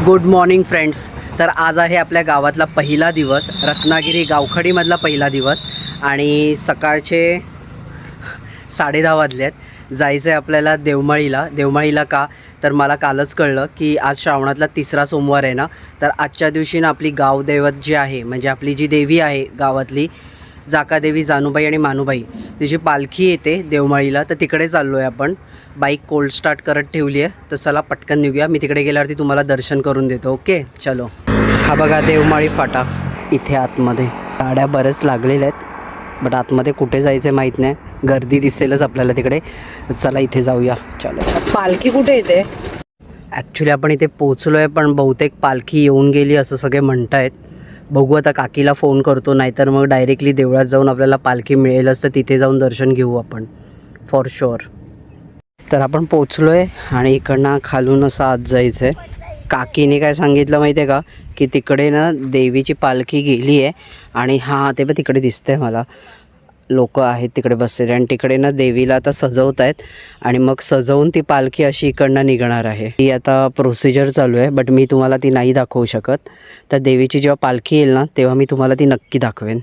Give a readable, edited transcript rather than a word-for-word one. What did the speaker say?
Good morning friends. तर आज आहे आपल्या गावातला पहिला दिवस, रत्नागिरी गावखडीमधला पहिला दिवस आणि सकाळचे 10:30 वाजले आहेत. जायचं आहे आपल्याला देवमाळीला का तर मला कालच कळलं की आज श्रावणातला तिसरा सोमवार आहे ना, तर आजच्या दिवशी ना आपली गावदैवत जी आहे म्हणजे आपली जी देवी आहे गावातली जाकादेवी, जानूबाई आणि मानूबाई, तिची पालखी येते देवमाळीला. तर तिकडे चाललो आहे आपण. बाईक कोल्ड स्टार्ट करत ठेवली आहे, तर चला पटकन निघूया. मी तिकडे गेल्यावरती तुम्हाला दर्शन करून देतो. ओके चलो. हा बघा देवमाळी फाटा इथे आतमध्ये. गाड्या बरेच लागलेल्या आहेत बट आतमध्ये कुठे जायचं माहीत नाही. गर्दी दिसेलच आपल्याला तिकडे. चला इथे जाऊया. चलो. पालखी कुठे येते? ॲक्च्युली आपण इथे पोचलो आहे पण बहुतेक पालखी येऊन गेली असं सगळे म्हणत आहेत. बघू आता, काकीला फोन करतो, नाहीतर मग डायरेक्टली देवळात जाऊन आपल्याला पालखी मिळेलच तर तिथे जाऊन दर्शन घेऊ आपण फॉर शुअर. तर आपण पोचलो आहे आणि इकडनं खालून असं आत जायचं आहे. काकीने काय सांगितलं माहिती आहे का, की तिकडे ना देवीची पालखी गेली आहे आणि हां ते पण तिकडे दिसतं आहे मला, लोक आहेत तिकडे बसलेले आणि तिकडे ना देवीला आता सजवत आहेत आणि मग सजवून ती पालखी अशी इकडनं निघणार आहे. ही आता प्रोसिजर चालू आहे बट मी तुम्हाला ती नाही दाखवू शकत. तर देवीची जेव्हा पालखी येईल ना तेव्हा मी तुम्हाला ती नक्की दाखवेन.